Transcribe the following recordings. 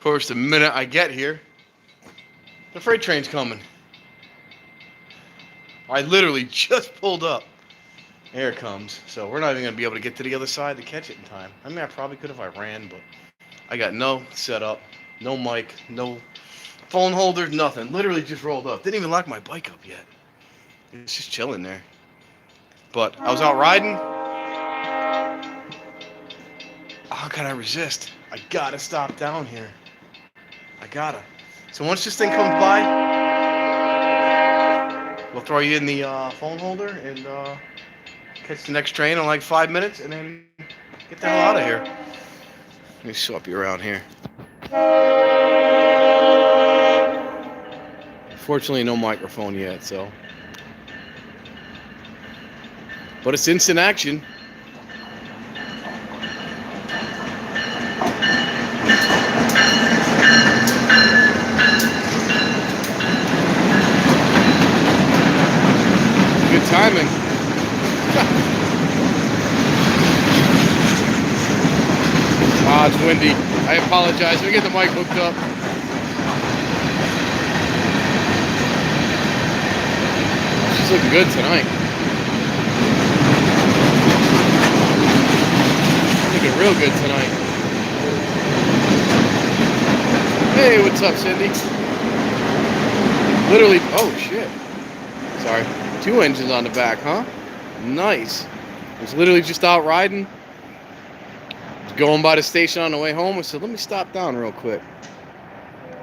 course, the minute I get here, the freight train's coming. I literally just pulled up. Here it comes. So we're not even going to be able to get to the other side to catch it in time. I mean, I probably could if I ran, but I got no setup, no mic, no phone holder, nothing. Literally just rolled up. Didn't even lock my bike up yet. It's just chilling there. But I was out riding. How can I resist? I gotta stop down here. I gotta. So once this thing comes by, we'll throw you in the phone holder and catch the next train in like 5 minutes and then get the hell out of here. Let me swap you around here. Fortunately, no microphone yet, so. But it's instant action. Good timing. Ah, it's windy. I apologize. Let me get the mic hooked up. She's looking good tonight. Looking real good tonight. Hey, what's up, Cindy? Literally, oh shit. Sorry. 2 engines on the back, huh? Nice. I was literally just out riding. Going by the station on the way home. I said, let me stop down real quick.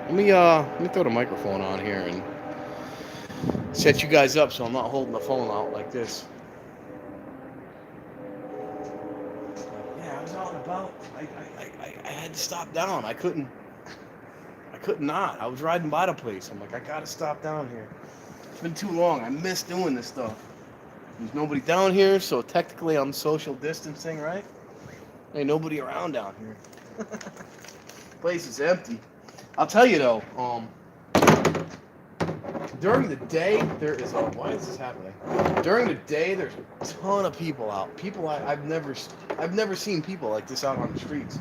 Let me throw the microphone on here and set you guys up so I'm not holding the phone out like this. Yeah, I was out and about. I had to stop down. I couldn't not. I was riding by the place. I'm like, I gotta stop down here. It's been too long. I miss doing this stuff. There's nobody down here, so technically I'm social distancing, right? Ain't nobody around down here. Place is empty. I'll tell you though, during the day there is why is this happening? During the day there's a ton of people out. People I've never seen people like this out on the streets.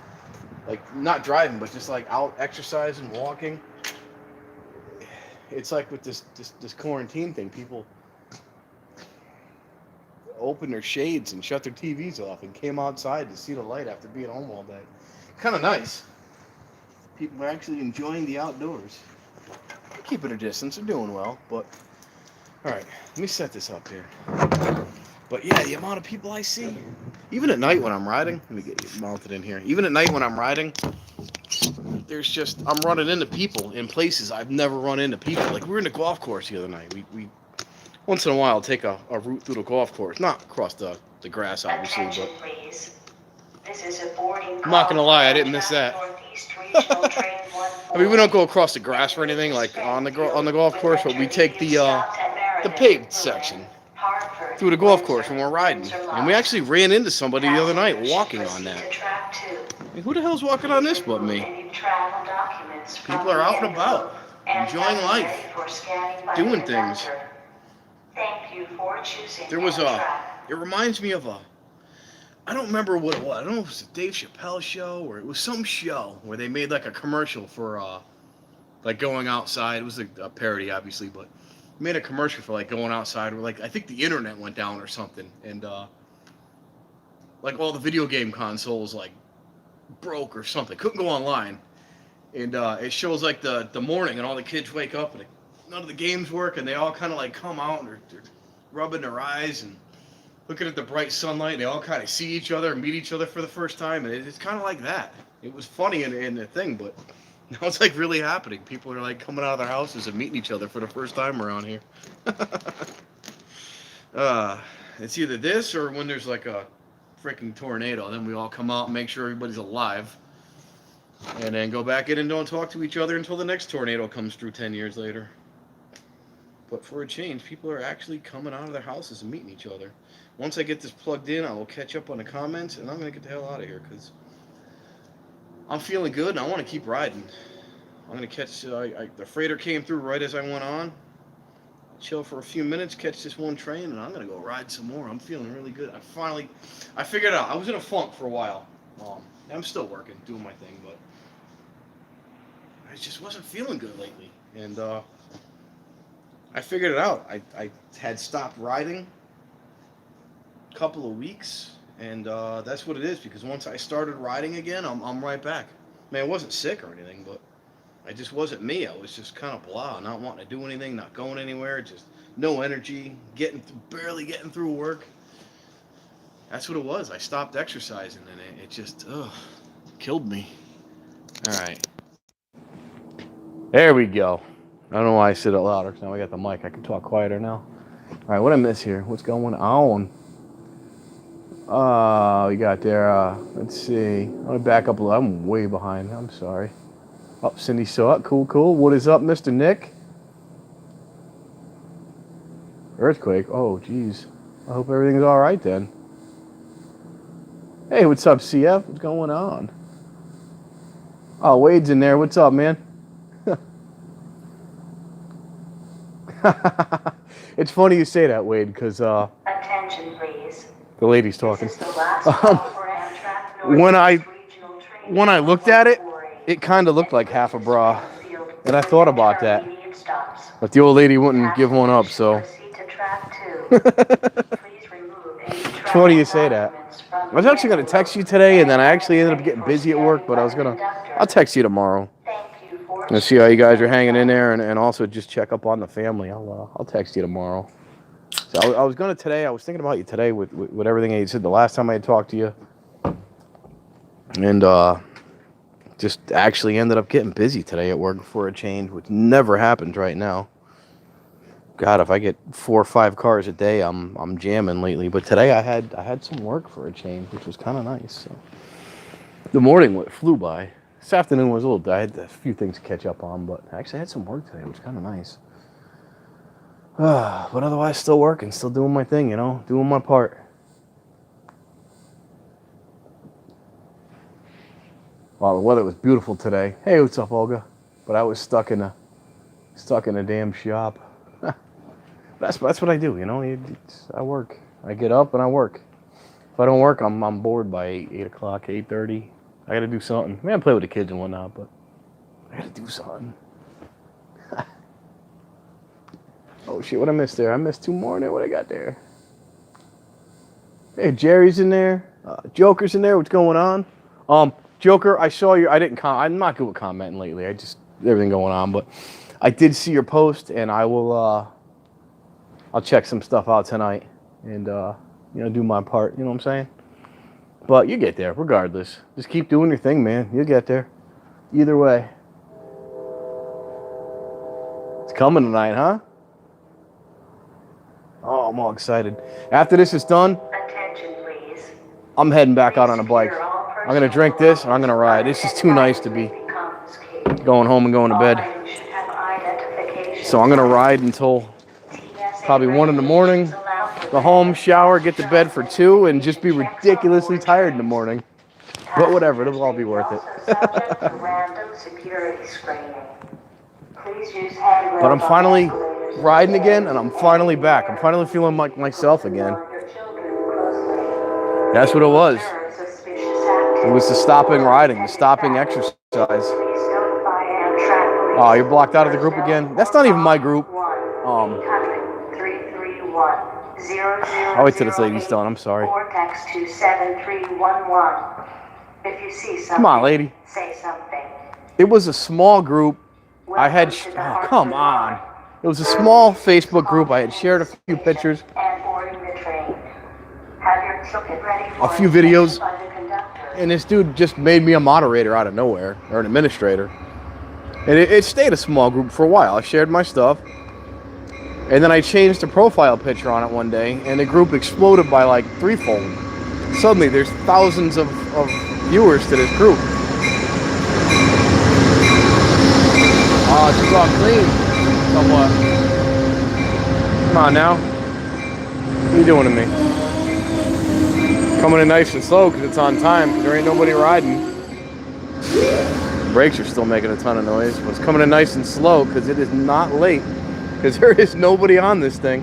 Like not driving, but just like out exercising, walking. It's like with this quarantine thing, people opened their shades and shut their TVs off and came outside to see the light after being home all day. Kind of nice. People are actually enjoying the outdoors. They're keeping a distance. They're doing well, but all right. Let me set this up here. But yeah, the amount of people I see, even at night when I'm riding. Let me get you mounted in here. Even at night when I'm riding, I'm running into people in places I've never run into people. Like we were in the golf course the other night. We once in a while take a route through the golf course, not across the grass obviously, but I'm not gonna lie, I didn't miss that. I mean, we don't go across the grass or anything like on the golf course, but we take the paved section through the golf course when we're riding. And we actually ran into somebody the other night walking on that. I mean, who the hell's walking on this but me? People are out and about, enjoying life, doing things. There was it reminds me of I don't remember what it was. I don't know if it was a Dave Chappelle show or it was some show where they made like a commercial for like going outside. It was a parody, obviously, but made a commercial for like going outside. Where like I think the internet went down or something, and like all the video game consoles like broke or something, couldn't go online, and it shows like the morning and all the kids wake up and none of the games work, and they all kind of like come out and they're rubbing their eyes and looking at the bright sunlight, and they all kind of see each other and meet each other for the first time, and it's kind of like that. It was funny in the thing, but now it's like really happening. People are like coming out of their houses and meeting each other for the first time around here. It's either this or when there's like a freaking tornado, then we all come out and make sure everybody's alive, and then go back in and don't talk to each other until the next tornado comes through 10 years later. But for a change, people are actually coming out of their houses and meeting each other. Once I get this plugged in, I will catch up on the comments, and I'm going to get the hell out of here because I'm feeling good and I want to keep riding. I'm going to catch, the freighter came through right as I went on. Chill for a few minutes, catch this one train, and I'm going to go ride some more. I'm feeling really good. I figured it out. I was in a funk for a while. I'm still working, doing my thing, but I just wasn't feeling good lately, and I figured it out. I had stopped riding a couple of weeks, and that's what it is. Because once I started riding again, I'm right back. Man, I wasn't sick or anything, but I just wasn't me. I was just kind of blah, not wanting to do anything, not going anywhere, just no energy, barely getting through work. That's what it was. I stopped exercising, and it just killed me. All right. There we go. I don't know why I said it louder. Now I got the mic. I can talk quieter now. All right, what I miss here? What's going on? We got there. Let's see. I'm gonna back up a little. I'm way behind. I'm sorry. Oh, Cindy saw it. Cool. What is up, Mr. Nick? Earthquake. Oh, geez. I hope everything's all right then. Hey, what's up, CF? What's going on? Oh, Wade's in there. What's up, man? It's funny you say that, Wade, because attention, please. The lady's talking. This is the last call for Amtrak when I Regional Train when I looked at it, it kind of looked like half a bra, and I thought about that, but the old lady wouldn't give one up. So it's funny you say that. I was actually gonna text you today, and then I actually ended up getting busy at work. But I'll text you tomorrow. And see how you guys are hanging in there, and also just check up on the family. I'll text you tomorrow. So I was gonna today. I was thinking about you today with everything you said the last time I had talked to you, and just actually ended up getting busy today at work for a change, which never happens right now. God, if I get 4 or 5 cars a day, I'm jamming lately. But today I had some work for a change, which was kind of nice. So the morning flew by. This afternoon was a little. I had a few things to catch up on, but I actually had some work today, which was kind of nice. But otherwise, still working, still doing my thing, doing my part. Wow, the weather was beautiful today. Hey, what's up, Olga? But I was stuck in a damn shop. That's what I do, I work. I get up and I work. If I don't work, I'm bored by 8 o'clock, 8:30. I gotta do something. I play with the kids and whatnot, but I gotta do something. Oh shit, what I missed there? I missed 2 more there. What I got there? Hey, Jerry's in there. Joker's in there. What's going on? Joker, I saw you. I didn't I'm not good with commenting lately. I just everything going on, but I did see your post, and I will. I'll check some stuff out tonight, and do my part. You know what I'm saying? But you get there regardless. Just keep doing your thing, man. You'll get there. Either way. It's coming tonight, huh? Oh, I'm all excited. After this is done, attention, please. I'm heading back out on a bike. I'm going to drink this, and I'm going to ride. This is too nice to be going home and going to bed. So I'm going to ride until probably 1 in the morning. Go home, shower, get to bed for 2, and just be ridiculously tired in the morning. But whatever, it'll all be worth it. But I'm finally riding again, and I'm finally back. I'm finally feeling like myself again. That's what it was. It was the stopping riding, the stopping exercise. Oh, you're blocked out of the group again? That's not even my group. I'll wait till this lady's done. I'm sorry. Come on, lady. Say something. It was a small group. I had. Oh, come on. It was a small Facebook group. I had shared a few pictures, a few videos, and this dude just made me a moderator out of nowhere, or an administrator. And it stayed a small group for a while. I shared my stuff. And then I changed the profile picture on it one day, and the group exploded by like 3-fold. Suddenly, there's thousands of viewers to this group. It's all clean, somewhat. Come on now. What are you doing to me? Coming in nice and slow because it's on time, because there ain't nobody riding. The brakes are still making a ton of noise, but it's coming in nice and slow because it is not late. Because there is nobody on this thing.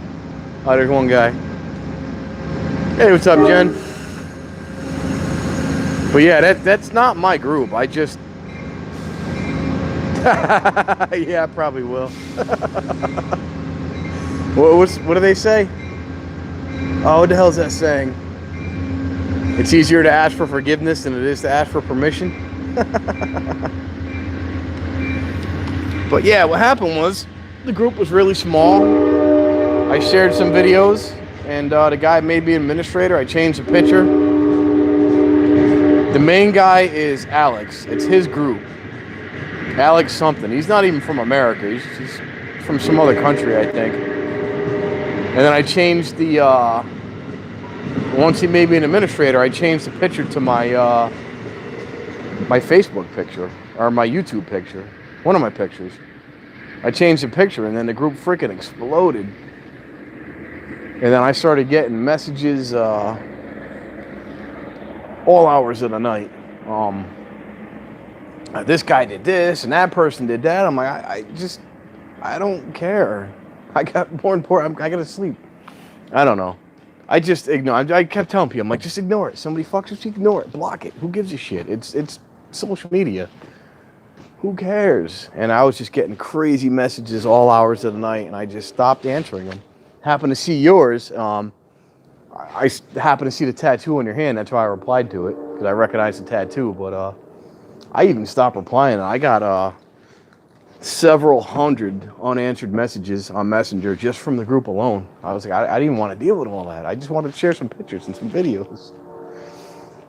Oh, there's one guy. Hey, what's up, Jen? But yeah, that's not my group. I just Yeah, I probably will. What do they say? Oh, what the hell is that saying? It's easier to ask for forgiveness than it is to ask for permission. But yeah, what happened was the group was really small. I shared some videos, and the guy made me administrator. I changed the picture. The main guy is Alex. It's his group. Alex something. He's not even from America. He's from some other country, I think. And then I changed the... once he made me an administrator, I changed the picture to my my Facebook picture, or my YouTube picture. One of my pictures. I changed the picture, and then the group freaking exploded. And then I started getting messages all hours of the night. This guy did this, and that person did that. I'm like, I don't care. I got more important. I gotta sleep. I don't know. I just ignore. I kept telling people, I'm like, just ignore it. Somebody fucks with you, ignore it, block it. Who gives a shit? It's social media. Who cares? And I was just getting crazy messages all hours of the night, and I just stopped answering them. Happened to see yours. I happened to see the tattoo on your hand. That's why I replied to it, because I recognized the tattoo. But I even stopped replying. I got several hundred unanswered messages on Messenger just from the group alone. I was like, I didn't even want to deal with all that. I just wanted to share some pictures and some videos.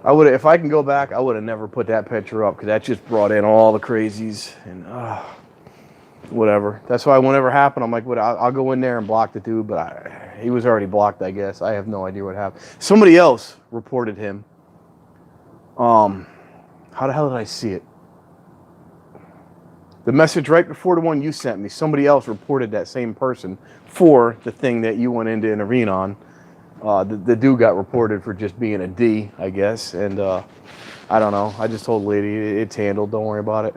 I would, if I can go back, I would have never put that picture up, because that just brought in all the crazies and whatever. That's why whenever it happened, I'm like, I'll go in there and block the dude, but he was already blocked, I guess. I have no idea what happened. Somebody else reported him. How the hell did I see it? The message right before the one you sent me, somebody else reported that same person for the thing that you went into intervene on. The dude got reported for just being a D, I guess, and I don't know. I just told the lady it's handled. Don't worry about it.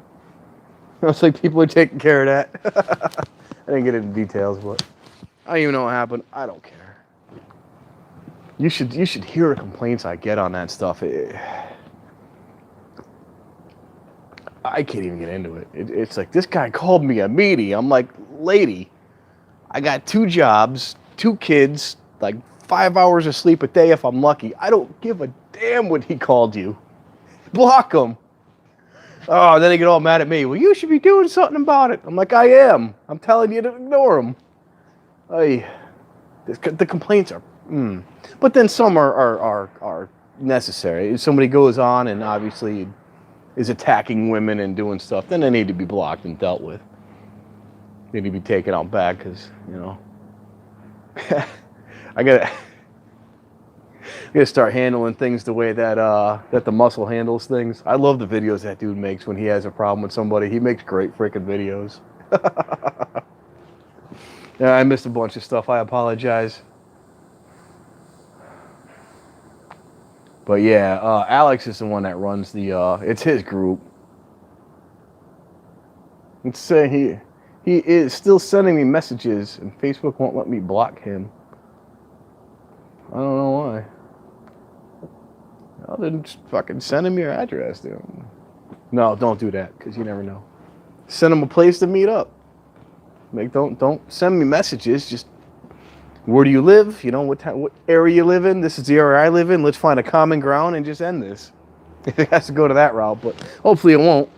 I was like, people are taking care of that. I didn't get into details, but I don't even know what happened. I don't care. You should hear the complaints I get on that stuff. I can't even get into it. It's like, this guy called me a meaty. I'm like, lady, I got 2 jobs, 2 kids, like 5 hours of sleep a day if I'm lucky. I don't give a damn what he called you. Block him. Oh, then they get all mad at me. Well, you should be doing something about it. I'm like, I am. I'm telling you to ignore him. The complaints are... But then some are necessary. If somebody goes on and obviously is attacking women and doing stuff, then they need to be blocked and dealt with. They need to be taken out back, because, you know... I gotta start handling things the way that the muscle handles things. I love the videos that dude makes when he has a problem with somebody. He makes great freaking videos. Yeah, I missed a bunch of stuff. I apologize. But yeah, Alex is the one that runs the. It's his group. It's saying he is still sending me messages, and Facebook won't let me block him. I don't know why. Well, then just fucking send him your address, dude. No, don't do that, because you never know. Send him a place to meet up. Like, don't send me messages. Just, where do you live? You know, what area you live in? This is the area I live in. Let's find a common ground and just end this. It has to go to that route, but hopefully it won't.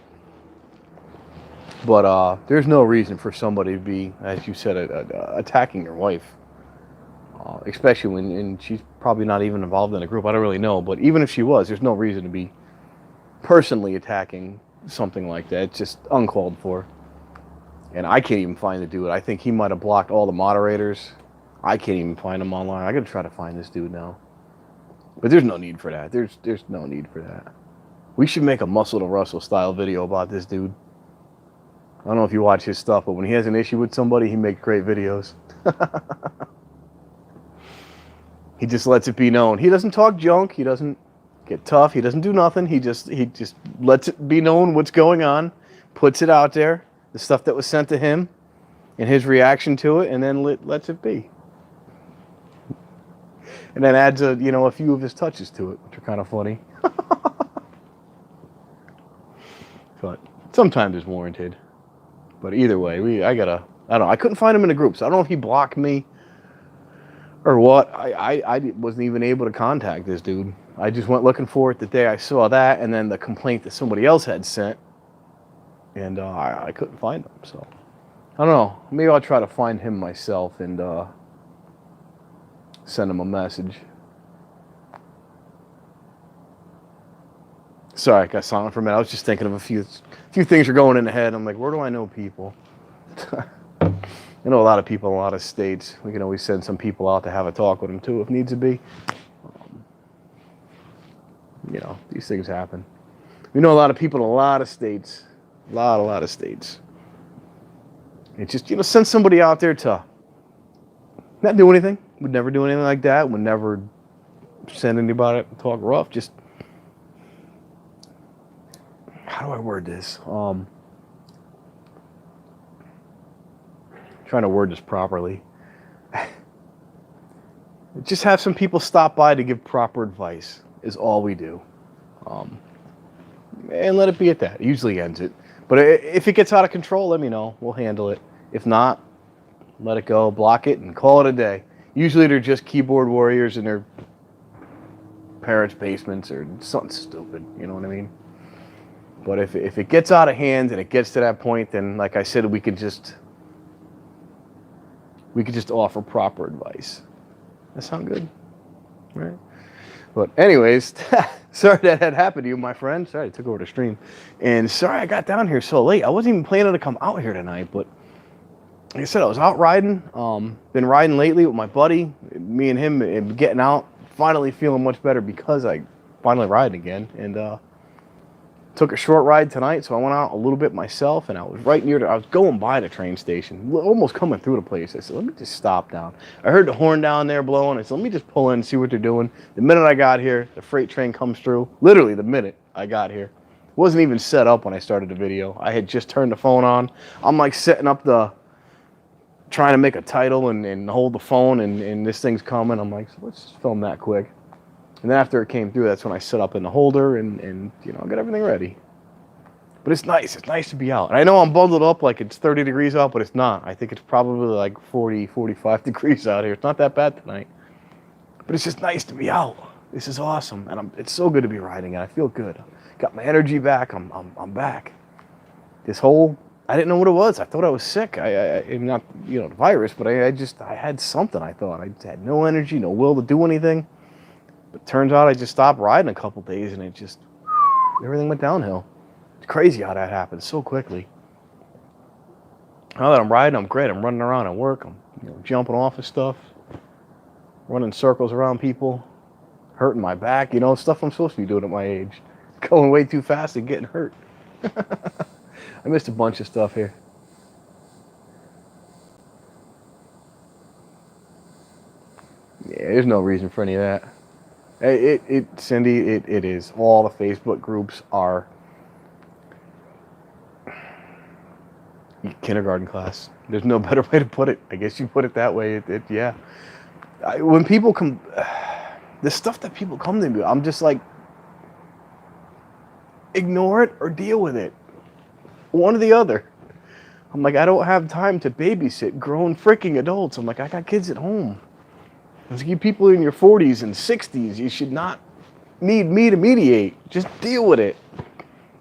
But there's no reason for somebody to be, as you said, attacking your wife. Especially when she's probably not even involved in a group. I don't really know, but even if she was, there's no reason to be personally attacking something like that. It's just uncalled for. And I can't even find the dude. I think he might have blocked all the moderators. I can't even find him online. I gotta try to find this dude now. But there's no need for that. There's no need for that. We should make a Muscle to Russell style video about this dude. I don't know if you watch his stuff, but when he has an issue with somebody, he makes great videos. He just lets it be known. He doesn't talk junk. He doesn't get tough. He doesn't do nothing. He just lets it be known what's going on, puts it out there, the stuff that was sent to him, and his reaction to it, and then lets it be. And then adds a few of his touches to it, which are kind of funny. But sometimes it's warranted. But either way, I don't know. I couldn't find him in the groups. I don't know if he blocked me or what. I wasn't even able to contact this dude. I just went looking for it the day I saw that, and then the complaint that somebody else had sent, and I couldn't find him. So I don't know. Maybe I'll try to find him myself and send him a message. Sorry, I got silent for a minute. I was just thinking of a few things are going in the head. I'm like, where do I know people? I know a lot of people in a lot of states. We can always send some people out to have a talk with them too, if needs to be. You know, these things happen. We know a lot of people in a lot of states. A lot of states. It's just, you know, send somebody out there to not do anything. Would never do anything like that. Would never send anybody to talk rough. Just, how do I word this? Trying to word this properly. Just have some people stop by to give proper advice is all we do. And let it be at that. It usually ends it. But if it gets out of control, let me know. We'll handle it. If not, let it go, block it, and call it a day. Usually they're just keyboard warriors in their parents' basements or something stupid. You know what I mean? But if it gets out of hand and it gets to that point, then like I said, we could just offer proper advice. That sound good? Right? But anyways, sorry that had happened to you, my friend. Sorry I took over the stream. And sorry I got down here so late. I wasn't even planning to come out here tonight, but like I said, I was out riding. Been riding lately with my buddy. Me and him and getting out. Finally feeling much better because I finally riding again. And took a short ride tonight, so I went out a little bit myself, and I was right near I was going by the train station, almost coming through the place. I said, let me just stop down. I heard the horn down there blowing. I said, let me just pull in and see what they're doing. The minute I got here, the freight train comes through. Literally the minute I got here. It wasn't even set up when I started the video. I had just turned the phone on. I'm like setting up trying to make a title and hold the phone, and this thing's coming. I'm like, so let's just film that quick. And then after it came through, that's when I set up in the holder and you know, got everything ready. But it's nice. It's nice to be out. And I know I'm bundled up like it's 30 degrees out, but it's not. I think it's probably like 40, 45 degrees out here. It's not that bad tonight. But it's just nice to be out. This is awesome. And it's so good to be riding, and I feel good. Got my energy back. I'm back. I didn't know what it was. I thought I was sick. I'm not, you know, the virus, but I had something, I thought. I had no energy, no will to do anything. But turns out I just stopped riding a couple days, and everything went downhill. It's crazy how that happened so quickly. Now that I'm riding, I'm great. I'm running around at work. I'm jumping off of stuff, running circles around people, hurting my back. You know, stuff I'm supposed to be doing at my age. Going way too fast and getting hurt. I missed a bunch of stuff here. Yeah, there's no reason for any of that. Cindy, it is. All the Facebook groups are kindergarten class. There's no better way to put it. I guess you put it that way. Yeah. When people come, the stuff that people come to me, I'm just like, ignore it or deal with it. One or the other. I'm like, I don't have time to babysit grown freaking adults. I'm like, I got kids at home. As you people in your 40s and 60s, you should not need me to mediate. Just deal with it.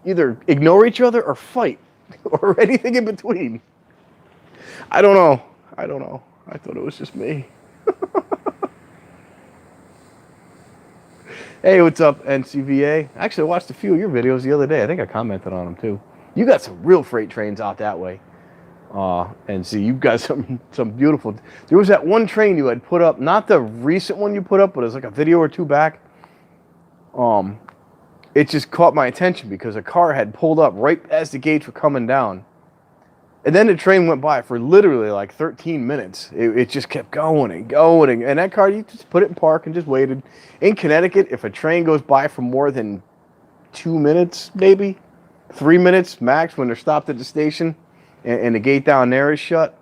Either ignore each other or fight, or anything in between. I don't know. I thought it was just me. Hey, what's up, NCVA? Actually, I watched a few of your videos the other day. I think I commented on them too. You got some real freight trains out that way. And see, you've got some beautiful. There was that one train you had put up, not the recent one you put up, but it was like a video or two back. It just caught my attention because a car had pulled up right as the gates were coming down, and then the train went by for literally like 13 minutes. It just kept going and going, and that car, you just put it in park and just waited. In Connecticut, if a train goes by for more than 2 minutes, maybe 3 minutes max, when they're stopped at the station, and the gate down there is shut,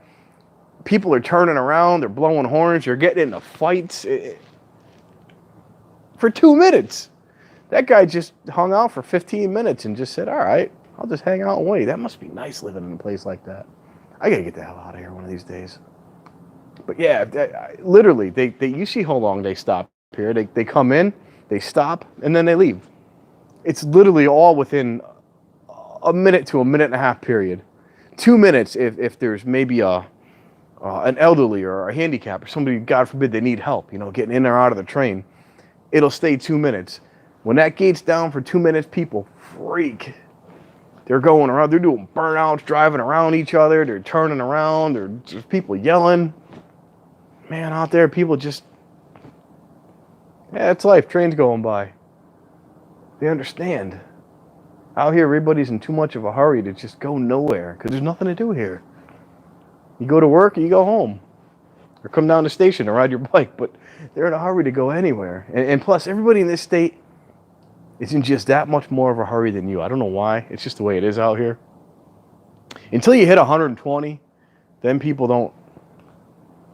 people are turning around, they're blowing horns, you're getting into fights for 2 minutes. That guy just hung out for 15 minutes and just said, all right, I'll just hang out and wait. That must be nice living in a place like that. I gotta get the hell out of here one of these days. But yeah, literally, you see how long they stop here. They come in, they stop, and then they leave. It's literally all within a minute to a minute and a half period. 2 minutes if there's maybe an elderly or a handicap or somebody, God forbid, they need help, getting in or out of the train. It'll stay 2 minutes. When that gate's down for 2 minutes, people freak. They're going around, they're doing burnouts, driving around each other, they're turning around, there's just people yelling. Man, out there, people just, it's life, trains going by. They understand. Out here, everybody's in too much of a hurry to just go nowhere because there's nothing to do here. You go to work or you go home. Or come down the station to ride your bike, but they're in a hurry to go anywhere. And plus, everybody in this state is in just that much more of a hurry than you. I don't know why. It's just the way it is out here. Until you hit 120, then people don't.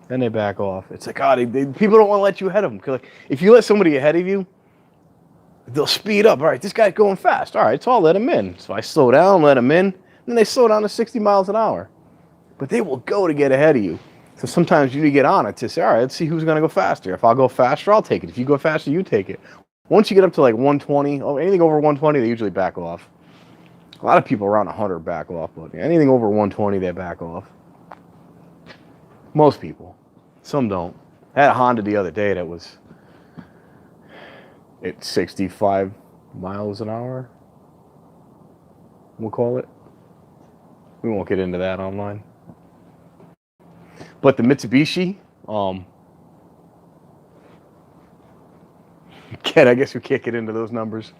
Then they back off. It's like, people don't want to let you ahead of them. Because if you let somebody ahead of you, they'll speed up. All right, this guy's going fast. All right, so I'll let him in. So I slow down, let him in. Then they slow down to 60 miles an hour. But they will go to get ahead of you. So sometimes you need to get on it to say, all right, let's see who's going to go faster. If I'll go faster, I'll take it. If you go faster, you take it. Once you get up to like 120, anything over 120, they usually back off. A lot of people around 100 back off, but anything over 120, they back off. Most people. Some don't. I had a Honda the other day that was at 65 miles an hour. We'll call it. We won't get into that online. But the Mitsubishi, I guess we can't get into those numbers.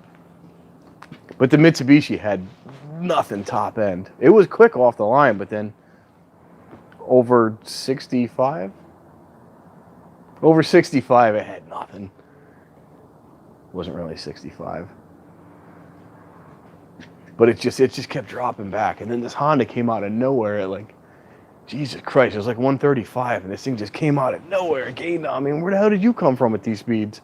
But the Mitsubishi had nothing top end. It was quick off the line, but then over 65? Over 65, it had nothing. It wasn't really 65. But it just kept dropping back. And then this Honda came out of nowhere at like, Jesus Christ, it was like 135, and this thing just came out of nowhere. It gained on me. Where the hell did you come from at these speeds?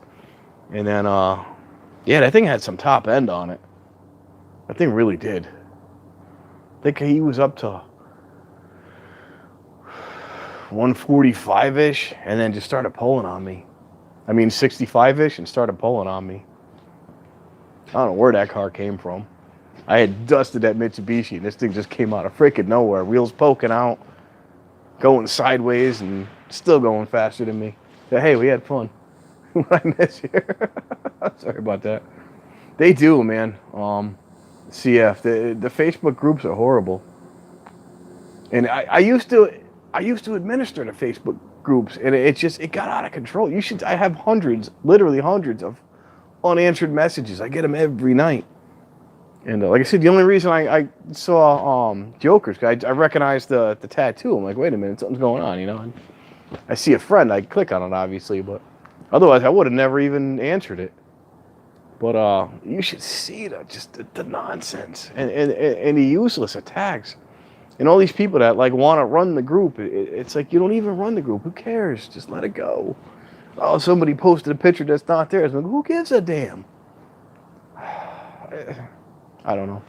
And then, that thing had some top end on it. That thing really did. I think he was up to 145-ish, and then just started pulling on me. 65-ish, and started pulling on me. I don't know where that car came from. I had dusted that Mitsubishi, and this thing just came out of freaking nowhere. Wheels poking out, going sideways, and still going faster than me. So, hey, we had fun. What I miss here. Sorry about that. They do, man. CF, the Facebook groups are horrible. And I used to administer the Facebook groups, and it got out of control. I have literally hundreds of unanswered messages. I get them every night. And like I said, the only reason I saw Jokers, I recognized the tattoo. I'm like, wait a minute, something's going on, And I see a friend, I click on it, obviously, but otherwise I would have never even answered it. But you should see the nonsense and the useless attacks. And all these people that want to run the group, it's like, you don't even run the group. Who cares? Just let it go. Oh, somebody posted a picture that's not theirs. I'm like, who gives a damn? I don't know.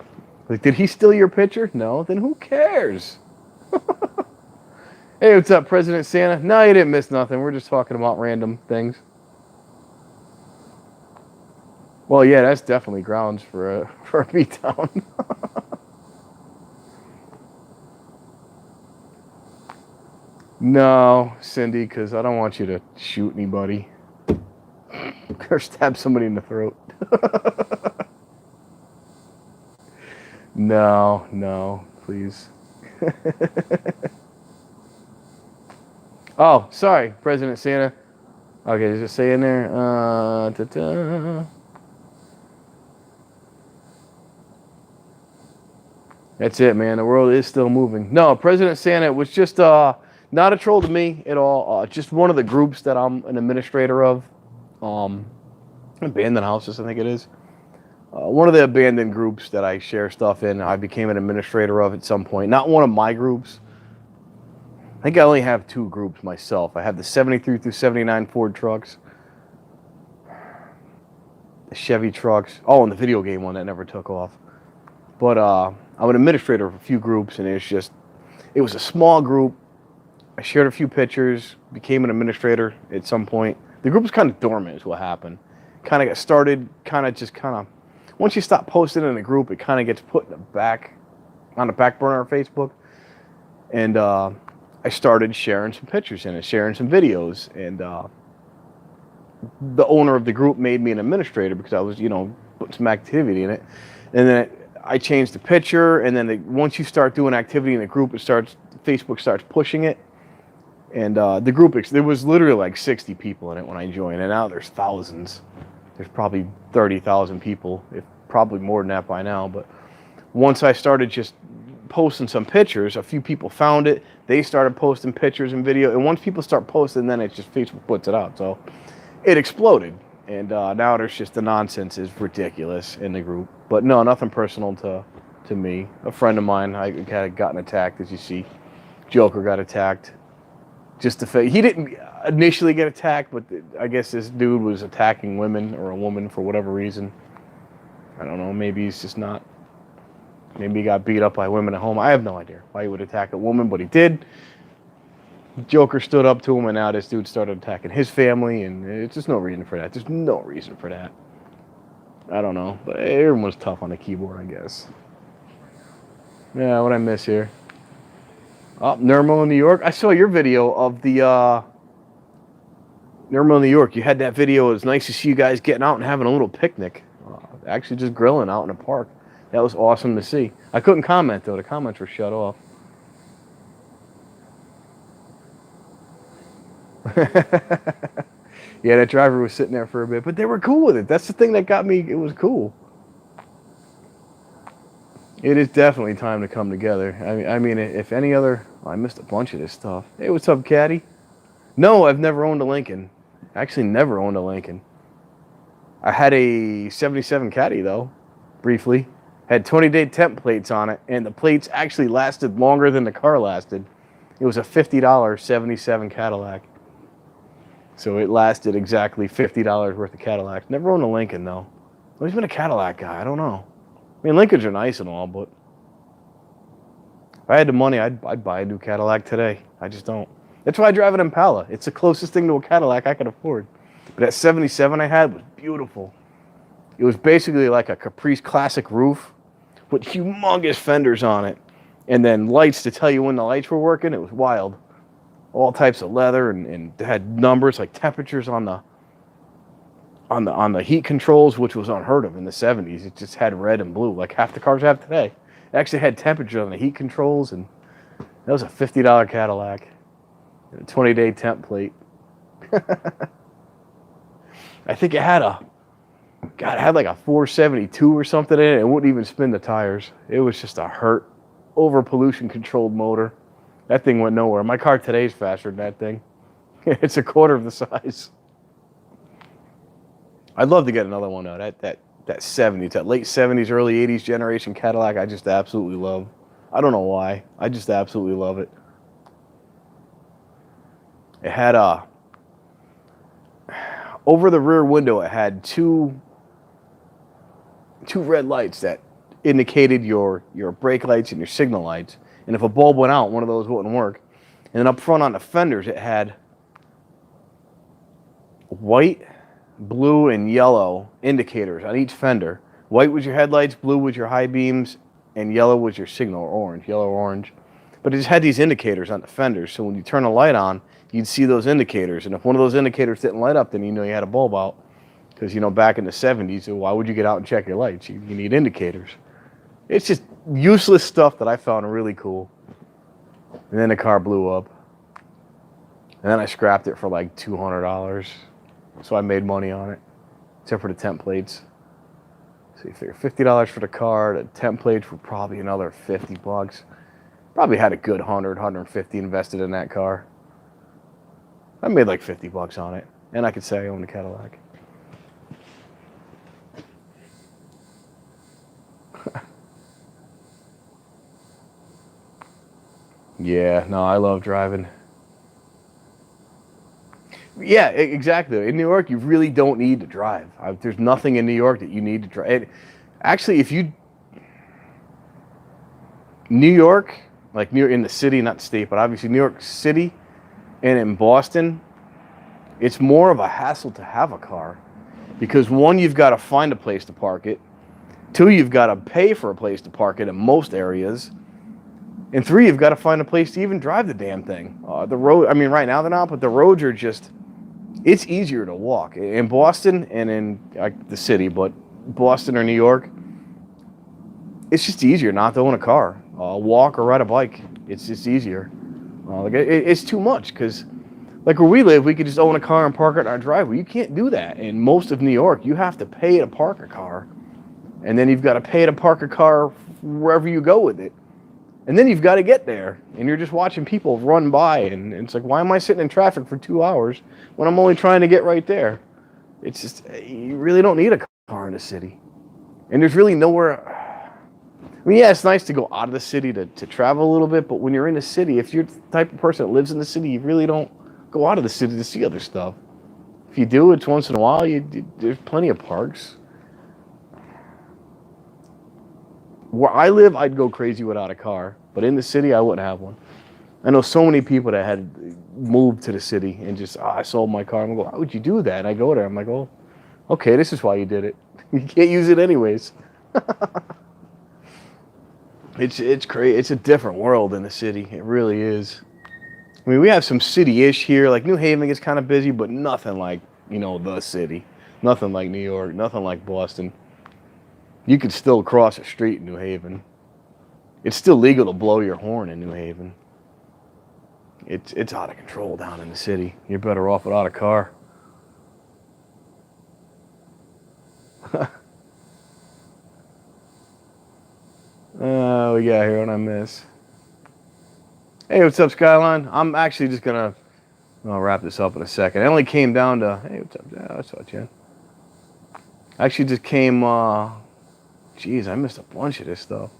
Like, did he steal your picture? No. Then who cares? Hey, what's up, President Santa? No, you didn't miss nothing. We're just talking about random things. Well, yeah, that's definitely grounds for a beatdown. No, Cindy, because I don't want you to shoot anybody or stab somebody in the throat. No, please. Oh, sorry, President Santa. Okay, does it say in there? That's it, man. The world is still moving. No, President Santa was just not a troll to me at all. Just one of the groups that I'm an administrator of. Abandoned Houses, I think it is. One of the abandoned groups that I share stuff in, I became an administrator of at some point. Not one of my groups. I think I only have 2 groups myself. I have the 73 through 79 Ford trucks. The Chevy trucks. Oh, and the video game one that never took off. But I'm an administrator of a few groups, and it was a small group. I shared a few pictures, became an administrator at some point. The group was kind of dormant is what happened. Kind of got started, once you stop posting in a group, it kind of gets put on the back burner of Facebook. And I started sharing some pictures in it, sharing some videos. And the owner of the group made me an administrator because I was, putting some activity in it. And then I changed the picture. And then once you start doing activity in the group, Facebook starts pushing it. And the group, there was literally like 60 people in it when I joined. And now there's thousands. There's probably 30,000 people, if probably more than that by now. But once I started just posting some pictures, a few people found it. They started posting pictures and video. And once people start posting, then it's just Facebook puts it out. So it exploded. And now there's just the nonsense is ridiculous in the group. But no, nothing personal to me. A friend of mine, I had gotten attacked, as you see. Joker got attacked. He didn't initially get attacked, but I guess this dude was attacking women or a woman for whatever reason. I don't know. Maybe he's just not. Maybe he got beat up by women at home. I have no idea why he would attack a woman, but he did. Joker stood up to him, and now this dude started attacking his family, and it's just no reason for that. There's no reason for that. I don't know, but everyone's tough on the keyboard, I guess. Yeah, what I miss here? Oh, Nermo, New York. I saw your video of the Nermo, New York. You had that video. It was nice to see you guys getting out and having a little picnic. Actually just grilling out in a park. That was awesome to see. I couldn't comment, though. The comments were shut off. Yeah, that driver was sitting there for a bit. But they were cool with it. That's the thing that got me. It was cool. It is definitely time to come together. I mean, if any other... I missed a bunch of this stuff. Hey, what's up, Caddy? No, I've never owned a Lincoln. Actually, never owned a Lincoln. I had a 77 Caddy, though, briefly. Had 20-day temp plates on it, and the plates actually lasted longer than the car lasted. It was a $50 77 Cadillac. So it lasted exactly $50 worth of Cadillacs. Never owned a Lincoln, though. Always been a Cadillac guy. I don't know. I mean, Lincolns are nice and all, but if I had the money, I'd buy a new Cadillac today. I just don't. That's why I drive an Impala. It's the closest thing to a Cadillac I can afford. But that 77 I had was beautiful. It was basically like a Caprice Classic roof with humongous fenders on it. And then lights to tell you when the lights were working. It was wild. All types of leather and it had numbers like temperatures on the heat controls, which was unheard of in the 70s. It just had red and blue, like half the cars have today. It actually had temperature on the heat controls, and that was a $50 Cadillac. And a 20-day temp plate. I think it had like a 472 or something in it. It wouldn't even spin the tires. It was just a hurt, over pollution controlled motor. That thing went nowhere. My car today is faster than that thing. It's a quarter of the size. I'd love to get another one though. That 70s, that late 70s, early 80s generation Cadillac, I just absolutely love. I don't know why. I just absolutely love it. It had over the rear window, it had two red lights that indicated your brake lights and your signal lights. And if a bulb went out, one of those wouldn't work. And then up front on the fenders, it had white, blue, and yellow indicators on each fender. White was your headlights, blue was your high beams, and yellow was your signal, or orange, yellow or orange. But it just had these indicators on the fenders, so when you turn a light on, you'd see those indicators. And if one of those indicators didn't light up, then you know you had a bulb out. Because, back in the 70s, why would you get out and check your lights? You need indicators. It's just useless stuff that I found really cool. And then the car blew up. And then I scrapped it for like $200. So I made money on it, except for the temp plates. So you figure $50 for the car, the temp plates were probably another $50. Probably had a good 150 invested in that car. I made like $50 on it, and I could say I owned a Cadillac. Yeah, no, I love driving. Yeah, exactly. In New York, you really don't need to drive. There's nothing in New York that you need to drive. Actually, if you New York, like in the city, not the state, but obviously New York City and in Boston, it's more of a hassle to have a car because one, you've got to find a place to park it. Two, you've got to pay for a place to park it in most areas. And three, you've got to find a place to even drive the damn thing. The road, I mean, right now they're not, but the roads are just, it's easier to walk. In Boston and in the city, but Boston or New York, it's just easier not to own a car. Walk or ride a bike. It's just easier. It's too much because, like where we live, we could just own a car and park it in our driveway. You can't do that. In most of New York, you have to pay to park a car. And then you've got to pay to park a car wherever you go with it. And then you've got to get there. And you're just watching people run by. And it's like, why am I sitting in traffic for 2 hours when I'm only trying to get right there? It's just, you really don't need a car in the city. And there's really nowhere. I mean, yeah, it's nice to go out of the city to travel a little bit. But when you're in the city, if you're the type of person that lives in the city, you really don't go out of the city to see other stuff. If you do, it's once in a while. There's plenty of parks. Where I live, I'd go crazy without a car. But in the city, I wouldn't have one. I know so many people that had moved to the city and just, I sold my car. I'm going, why would you do that? And I go there. I'm like, oh, okay, this is why you did it. You can't use it anyways. It's crazy. It's a different world in the city. It really is. I mean, we have some city-ish here. Like New Haven gets kind of busy, but nothing like, the city. Nothing like New York. Nothing like Boston. You could still cross a street in New Haven. It's still legal to blow your horn in New Haven. It's out of control down in the city. You're better off without a car. Oh, we got here what I miss. Hey, what's up, Skyline? I'm actually just gonna wrap this up in a second. I only came down to, hey, what's up? Yeah, I saw you. I actually just came. Jeez, I missed a bunch of this stuff.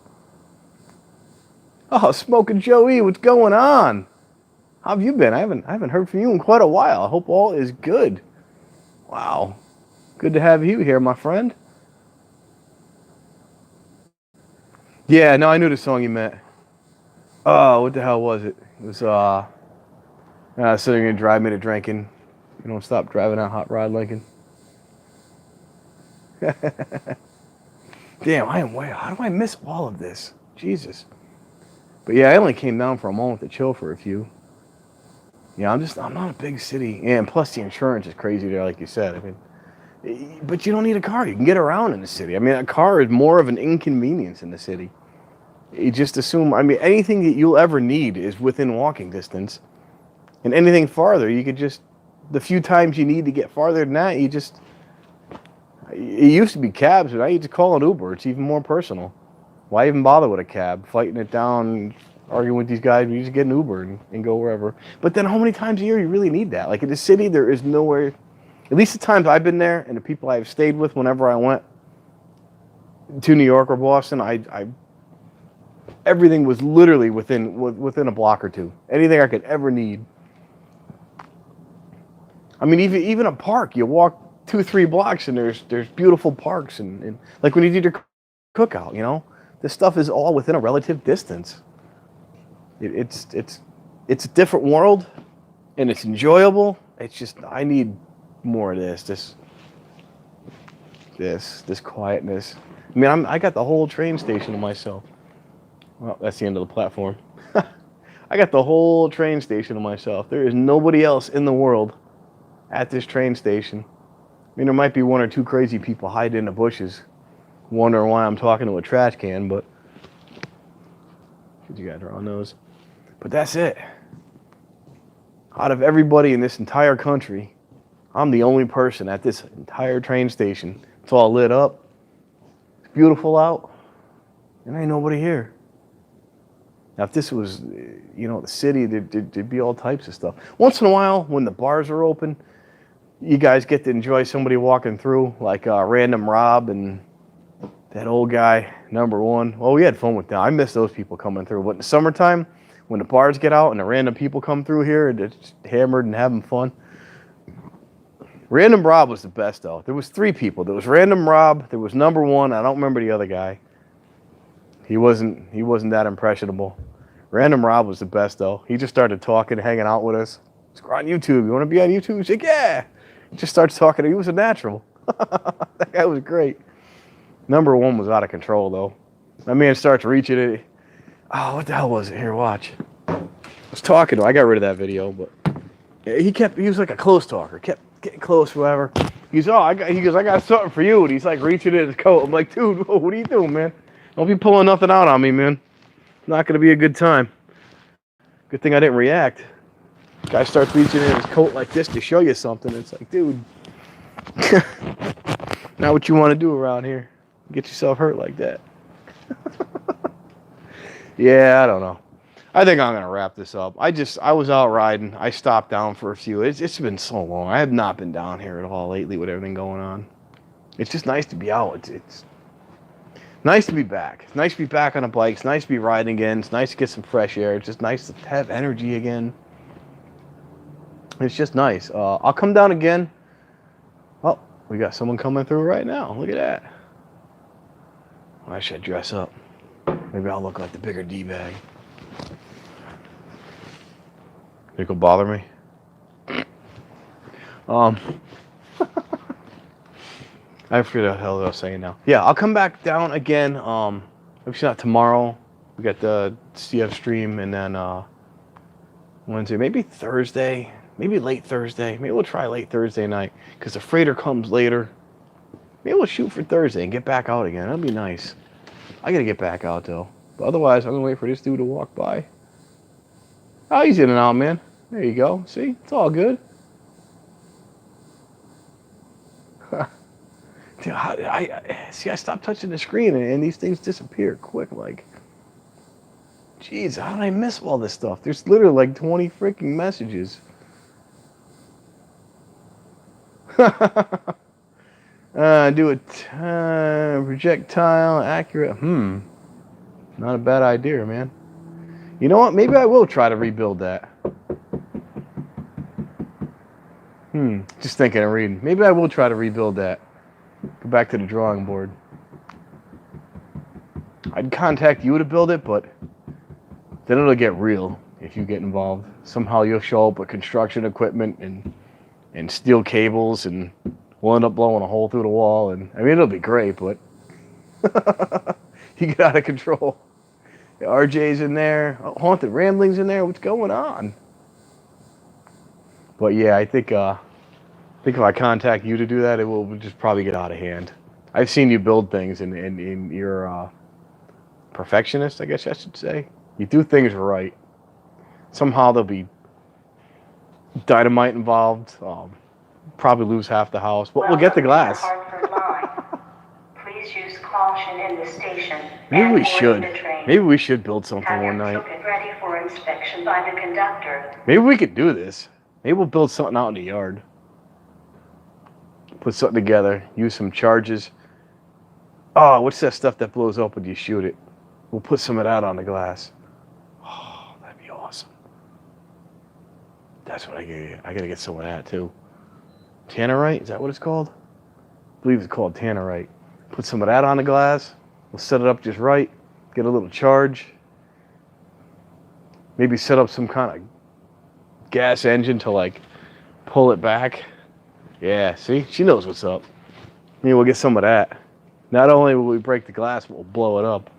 Oh, Smoking Joey, what's going on? How have you been? I haven't heard from you in quite a while. I hope all is good. Wow. Good to have you here, my friend. Yeah, no, I knew the song you meant. Oh, what the hell was it? It was, sitting here drive me to drinking. You don't stop driving that hot rod, Lincoln. Damn, I am way. How do I miss all of this? Jesus. But yeah, I only came down for a moment to chill for a few. Yeah, I'm not a big city. Yeah, and plus the insurance is crazy there, like you said. I mean, but you don't need a car. You can get around in the city. I mean, a car is more of an inconvenience in the city. You just assume, anything that you'll ever need is within walking distance. And anything farther, you could just, the few times you need to get farther than that, it used to be cabs, but now you just call an Uber. It's even more personal. Why even bother with a cab? Fighting it down, arguing with these guys, you just get an Uber and go wherever. But then how many times a year you really need that? Like in the city, there is nowhere, at least the times I've been there and the people I've stayed with whenever I went to New York or Boston, everything was literally within a block or two. Anything I could ever need. I mean, even a park, you walk 2-3 blocks and there's beautiful parks and like when you did your cookout, this stuff is all within a relative distance. It's a different world and it's enjoyable. It's just, I need more of this quietness. I mean, I got the whole train station to myself. Well, that's the end of the platform. I got the whole train station to myself. There is nobody else in the world at this train station. I mean, there might be one or two crazy people hiding in the bushes, wondering why I'm talking to a trash can, but you got draw nose. But that's it. Out of everybody in this entire country, I'm the only person at this entire train station. It's all lit up. It's beautiful out. And ain't nobody here. Now, if this was, the city, there'd be all types of stuff. Once in a while, when the bars are open, you guys get to enjoy somebody walking through, like Random Rob and that old guy, number one. Well, we had fun with that. I miss those people coming through. But in the summertime, when the bars get out and the random people come through here, and it's hammered and having fun. Random Rob was the best, though. There was 3 people. There was Random Rob. There was number one. I don't remember the other guy. He wasn't that impressionable. Random Rob was the best though. He just started talking, hanging out with us. We're on YouTube. You want to be on YouTube? He's like, yeah. He just starts talking. He was a natural. That guy was great. Number one was out of control though. My man starts reaching it. Oh, what the hell was it? Here, watch. I was talking to him. I got rid of that video, but he was like a close talker. Kept getting close, whatever. He goes, he goes, I got something for you. And he's like reaching in his coat. I'm like, dude, what are you doing, man? Don't be pulling nothing out on me, man. Not going to be a good time. Good thing I didn't react. Guy starts reaching in his coat like this to show you something. It's like, dude, not what you want to do around here. Get yourself hurt like that. Yeah, I don't know. I think I'm going to wrap this up. I was out riding. I stopped down for a few. It's been so long. I have not been down here at all lately with everything going on. It's just nice to be out. It's nice to be back. It's nice to be back on a bike. It's nice to be riding again. It's nice to get some fresh air. It's just nice to have energy again. It's just nice. I'll come down again. Oh, we got someone coming through right now. Look at that. I should dress up. Maybe I'll look like the bigger D-bag. Think it'll bother me? I forget what the hell I was saying now. Yeah, I'll come back down again. Maybe not tomorrow. We got the CF stream, and then Wednesday, maybe Thursday, maybe late Thursday. Maybe we'll try late Thursday night because the freighter comes later. Maybe we'll shoot for Thursday and get back out again. That'd be nice. I gotta get back out though. But otherwise, I'm gonna wait for this dude to walk by. Oh, he's in and out, man. There you go. See, it's all good. Dude, I stopped touching the screen and these things disappear quick. Like, jeez, how did I miss all this stuff? There's literally like 20 freaking messages. Do a projectile accurate. Not a bad idea, man. You know what? Maybe I will try to rebuild that. Just thinking and reading. Maybe I will try to rebuild that. Go back to the drawing board. I'd contact you to build it, but then it'll get real if you get involved. Somehow you'll show up with construction equipment and steel cables, and we'll end up blowing a hole through the wall. And I mean, it'll be great, but you get out of control. The RJ's in there, Haunted Ramblings in there. What's going on? But yeah, I think if I contact you to do that, it will just probably get out of hand. I've seen you build things, and you're a perfectionist, I guess I should say. You do things right. Somehow there'll be dynamite involved. Probably lose half the house, but we'll get the glass. Hartford line. Please use caution in the station. Maybe we should. Maybe we should build something Have one your night. ticket ready for inspection by the conductor. Maybe we could do this. Maybe we'll build something out in the yard. Put something together. Use some charges. Oh, what's that stuff that blows up when you shoot it? We'll put some of that on the glass. Oh, that'd be awesome. That's what I gotta get some of that too. Tannerite, is that what it's called? I believe it's called Tannerite. Put some of that on the glass. We'll set it up just right. Get a little charge. Maybe set up some kind of gas engine to like pull it back. Yeah, see? She knows what's up. Maybe we'll get some of that. Not only will we break the glass, but we'll blow it up.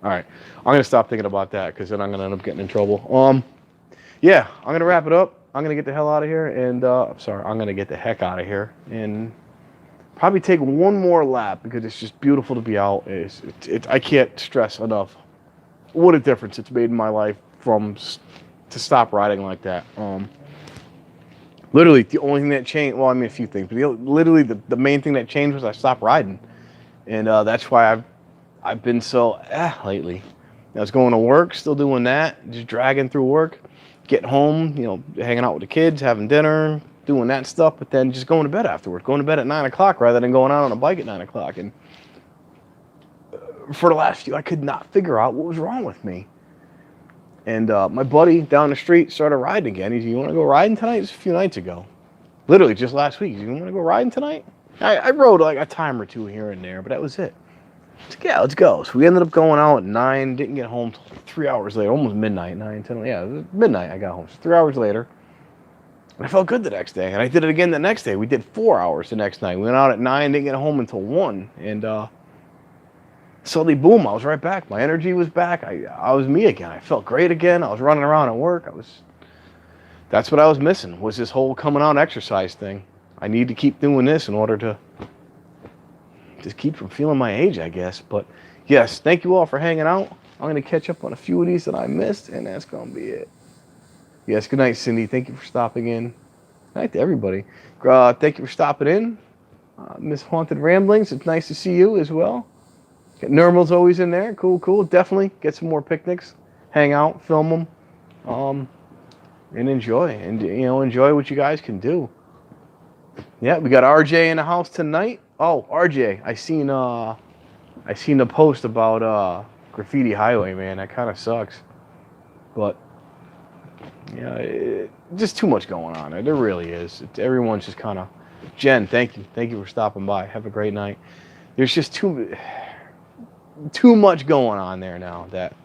All right. I'm going to stop thinking about that because then I'm going to end up getting in trouble. Yeah, I'm going to wrap it up. I'm going to get the hell out of here. And, I'm going to get the heck out of here. And probably take one more lap because it's just beautiful to be out. I can't stress enough what a difference it's made in my life to stop riding like that. Literally, the only thing that changed, well, I mean, a few things, but literally the main thing that changed was I stopped riding. And that's why I've been so lately. I was going to work, still doing that, just dragging through work, getting home, hanging out with the kids, having dinner, doing that stuff, but then just going to bed afterwards, going to bed at 9 o'clock rather than going out on a bike at 9 o'clock. And for the last few, I could not figure out what was wrong with me. And my buddy down the street started riding again. He said, you want to go riding tonight? It was a few nights ago. Literally just last week. He said, you want to go riding tonight? I rode like a time or two here and there, but that was it. Yeah, let's go. So we ended up going out at 9, didn't get home till 3 hours later, almost midnight, 9, 10, yeah, it was midnight I got home. So 3 hours later, and I felt good the next day, and I did it again the next day. We did 4 hours the next night. We went out at 9, didn't get home until 1, and suddenly, boom, I was right back. My energy was back. I was me again. I felt great again. I was running around at work. That's what I was missing, was this whole coming out exercise thing. I need to keep doing this in order to just keep from feeling my age, I guess. But yes, thank you all for hanging out. I'm going to catch up on a few of these that I missed, and that's going to be it. Yes, good night, Cindy. Thank you for stopping in. Good night to everybody. Thank you for stopping in. Miss Haunted Ramblings, it's nice to see you as well. Normal's always in there. Cool, cool. Definitely get some more picnics. Hang out, film them, and enjoy. And enjoy what you guys can do. Yeah, we got RJ in the house tonight. Oh, RJ, I seen the post about Graffiti Highway, man. That kind of sucks. But yeah, just too much going on there. There really is. Everyone's just kind of. Jen, thank you for stopping by. Have a great night. There's just too much going on there now that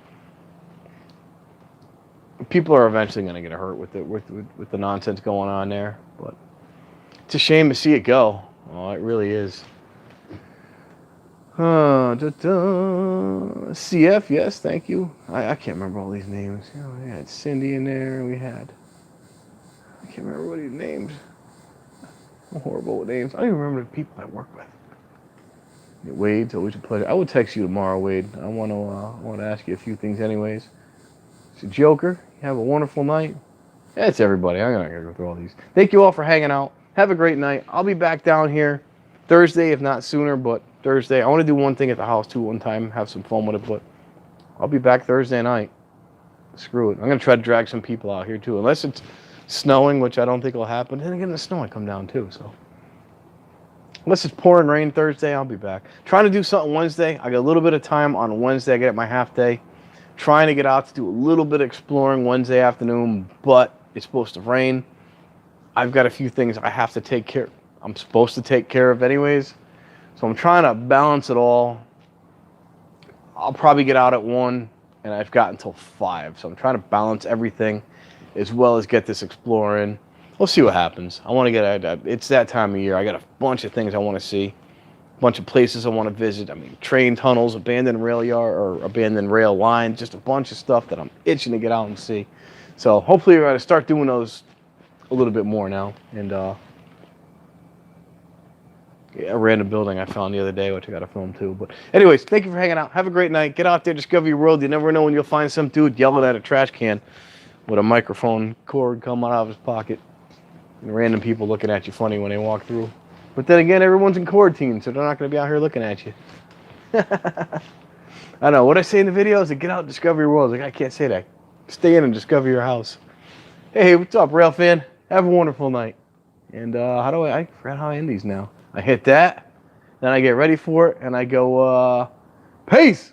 people are eventually going to get hurt with it, with the nonsense going on there. But it's a shame to see it go. Oh, it really is. CF, yes, thank you. I can't remember all these names. We had Cindy in there. I can't remember what these names. I'm horrible with names. I don't even remember the people I work with. Wade, it's always a pleasure. I will text you tomorrow, Wade. I want to ask you a few things anyways. So Joker, have a wonderful night. That's everybody. I'm not going to go through all these. Thank you all for hanging out. Have a great night. I'll be back down here Thursday, if not sooner, but Thursday. I want to do one thing at the house, too, one time. Have some fun with it, but I'll be back Thursday night. Screw it. I'm going to try to drag some people out here, too. Unless it's snowing, which I don't think will happen. Then again, the snow might come down, too, so. Unless it's pouring rain Thursday, I'll be back. Trying to do something Wednesday. I got a little bit of time on Wednesday. I get my half day. Trying to get out to do a little bit of exploring Wednesday afternoon, but it's supposed to rain. I've got a few things I have to take care of. I'm supposed to take care of anyways. So I'm trying to balance it all. I'll probably get out at 1, and I've got until 5. So I'm trying to balance everything as well as get this exploring. We'll see what happens. I want to get it's that time of year. I got a bunch of things I want to see, a bunch of places I want to visit. I mean, train tunnels, abandoned rail yard or abandoned rail lines, just a bunch of stuff that I'm itching to get out and see. So hopefully we're going to start doing those a little bit more now. And a random building I found the other day, which I got to film too. But anyways, thank you for hanging out. Have a great night. Get out there, discover your world. You never know when you'll find some dude yelling at a trash can with a microphone cord coming out of his pocket. And random people looking at you funny when they walk through. But then again, everyone's in quarantine, so they're not going to be out here looking at you. I don't know. What I say in the video is to get out and discover your world. Like, I can't say that. Stay in and discover your house. Hey, what's up, Rail fan? Have a wonderful night. And I forgot how I end these now. I hit that, then I get ready for it, and I go, peace!